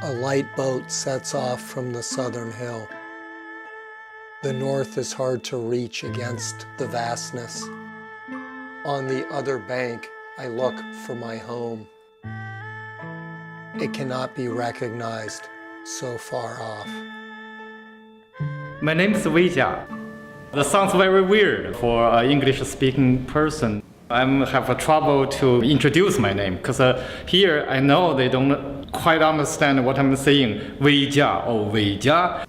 A light boat sets off from the southern hill. The north is hard to reach against the vastness. On the other bank, I look for my home. It cannot be recognized so far off. My name is Wei Jia. That sounds very weird for an English-speaking person. I have trouble to introduce my name because here I know they don't quite understand what I'm saying. Wei Jia or Wei Jia.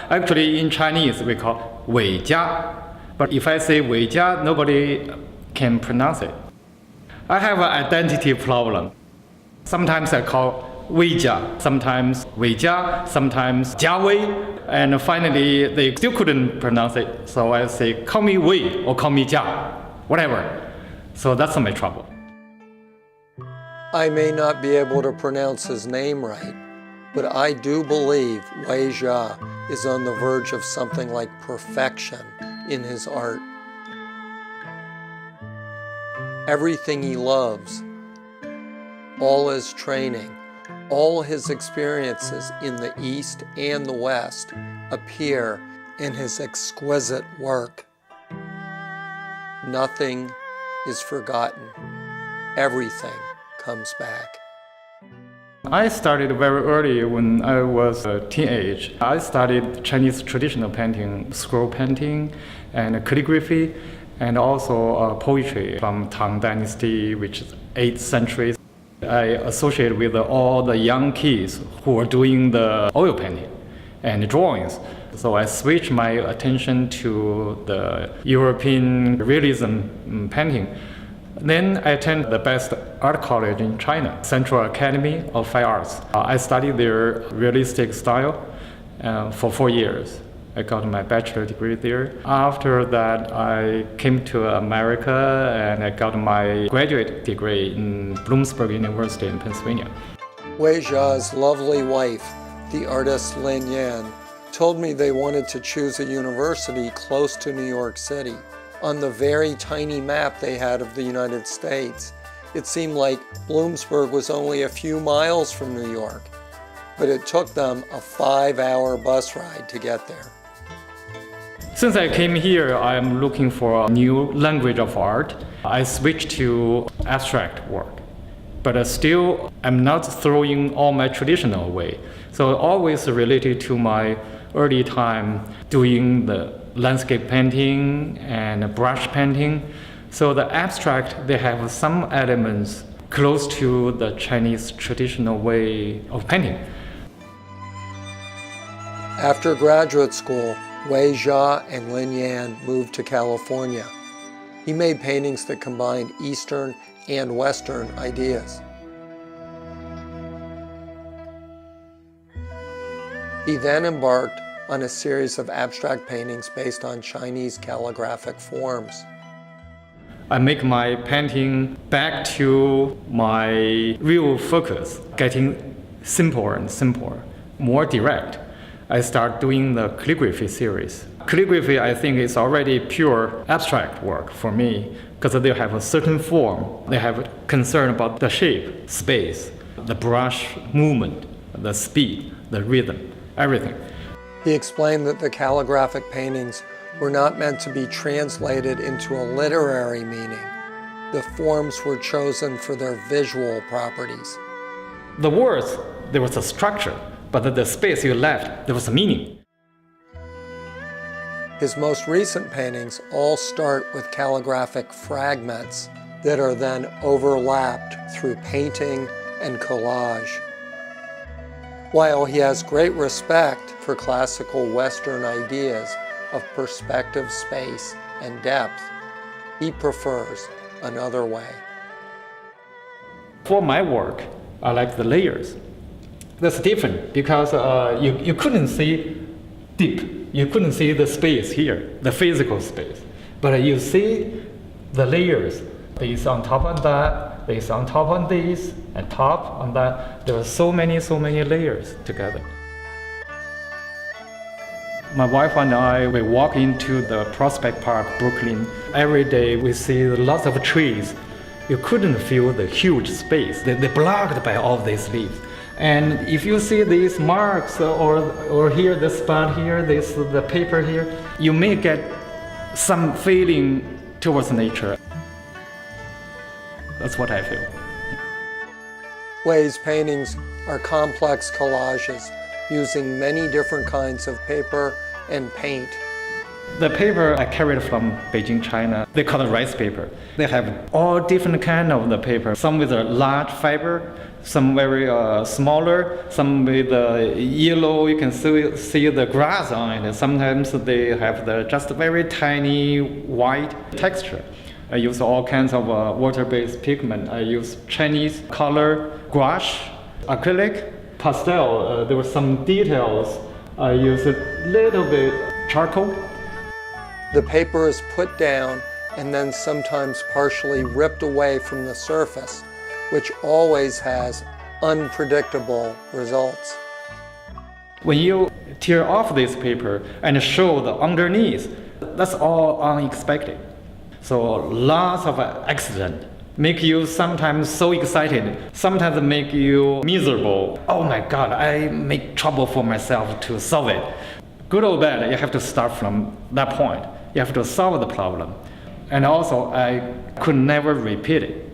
Actually, in Chinese we call Wei Jia, but if I say Wei Jia, nobody can pronounce it. I have an identity problem. Sometimes I call Wei Jia, sometimes Wei Jia, sometimes Jia Wei, and finally they still couldn't pronounce it. So I say, call me Wei or call me Jia, whatever. So that's my trouble. I may not be able to pronounce his name right, but I do believe Wei Jia is on the verge of something like perfection in his art. Everything he loves, all his training, all his experiences in the East and the West appear in his exquisite work. Nothing is forgotten. Everything comes back. I started very early when I was a teenage. I studied Chinese traditional painting, scroll painting, and calligraphy, and also poetry from Tang Dynasty, which is 8th century. I associate with all the young kids who are doing the oil painting and drawings. So I switched my attention to the European realism painting. Then I attended the best art college in China, Central Academy of Fine Arts. I studied their realistic style for 4 years. I got my bachelor degree there. After that, I came to America and I got my graduate degree in Bloomsburg University in Pennsylvania. Wei Jia's lovely wife, the artist Lin Yan, told me they wanted to choose a university close to New York City. On the very tiny map they had of the United States, it seemed like Bloomsburg was only a few miles from New York, but it took them a 5-hour bus ride to get there. Since I came here, I'm looking for a new language of art. I switched to abstract work, but still I'm not throwing all my traditional away. So always related to my early time doing the landscape painting and brush painting. So the abstract, they have some elements close to the Chinese traditional way of painting. After graduate school, Wei Jia and Lin Yan moved to California. He made paintings that combined Eastern and Western ideas. He then embarked on a series of abstract paintings based on Chinese calligraphic forms. I make my painting back to my real focus, getting simpler and simpler, more direct. I start doing the calligraphy series. Calligraphy, I think, is already pure abstract work for me because they have a certain form. They have concern about the shape, space, the brush movement, the speed, the rhythm, everything. He explained that the calligraphic paintings were not meant to be translated into a literary meaning. The forms were chosen for their visual properties. The words, there was a structure, but the space you left, there was a meaning. His most recent paintings all start with calligraphic fragments that are then overlapped through painting and collage. While he has great respect for classical Western ideas of perspective, space, and depth, he prefers another way. For my work, I like the layers. That's different because you couldn't see deep. You couldn't see the space here, the physical space. But you see the layers. This on top of that, this on top of this, and top on that. There are so many layers together. My wife and I, we walk into the Prospect Park, Brooklyn. Every day we see lots of trees. You couldn't feel the huge space. They're blocked by all these leaves. And if you see these marks or here the spot here, the paper here, you may get some feeling towards nature. That's what I feel. Wei's paintings are complex collages using many different kinds of paper and paint. The paper I carried from Beijing, China, they call it rice paper. They have all different kind of the paper, some with a large fiber, some very smaller, some with yellow, you can see the grass on it. Sometimes they have just very tiny white texture. I use all kinds of water-based pigment. I use Chinese color, gouache, acrylic, pastel. There were some details. I use a little bit charcoal. The paper is put down and then sometimes partially ripped away from the surface, which always has unpredictable results. When you tear off this paper and show the underneath, that's all unexpected. So lots of accident make you sometimes so excited, sometimes make you miserable. Oh my God, I make trouble for myself to solve it. Good or bad, you have to start from that point. You have to solve the problem. And also, I could never repeat it.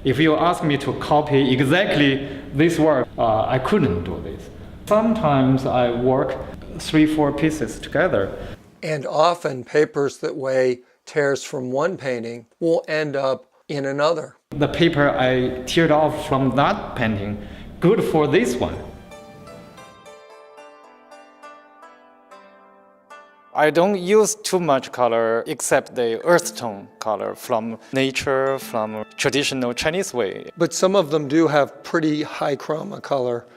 If you ask me to copy exactly this work, I couldn't do this. Sometimes I work 3-4 pieces together. And often papers that Wei tears from one painting will end up in another. The paper I teared off from that painting, good for this one. I don't use too much color except the earth tone color from nature, from traditional Chinese way. But some of them do have pretty high chroma color.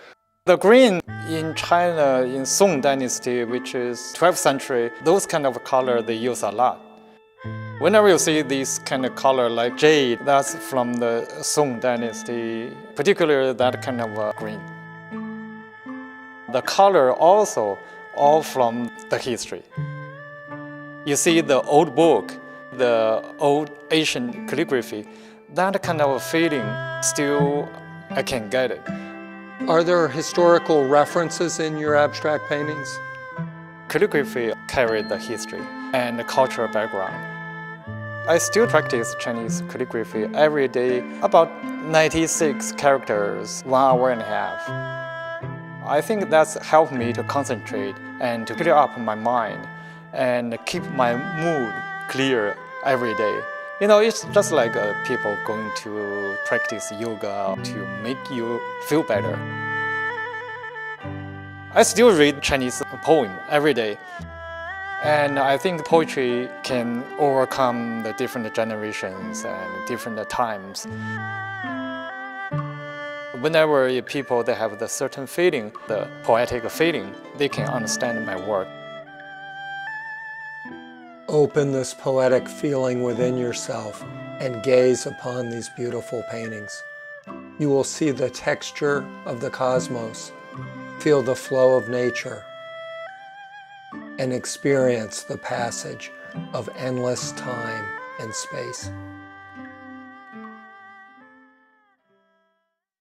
The green in China, in Song Dynasty, which is 12th century, those kind of color they use a lot. Whenever you see this kind of color like jade, that's from the Song Dynasty, particularly that kind of green. The color also all from the history. You see the old book, the old Asian calligraphy, that kind of feeling still I can get it. Are there historical references in your abstract paintings? Calligraphy carried the history and the cultural background. I still practice Chinese calligraphy every day, about 96 characters, 1 hour and a half. I think that's helped me to concentrate and to clear up my mind and keep my mood clear every day. You know, it's just like people going to practice yoga to make you feel better. I still read Chinese poem every day. And I think poetry can overcome the different generations and different times. Whenever people they have the certain feeling, the poetic feeling, they can understand my work. Open this poetic feeling within yourself and gaze upon these beautiful paintings. You will see the texture of the cosmos, feel the flow of nature, and experience the passage of endless time and space.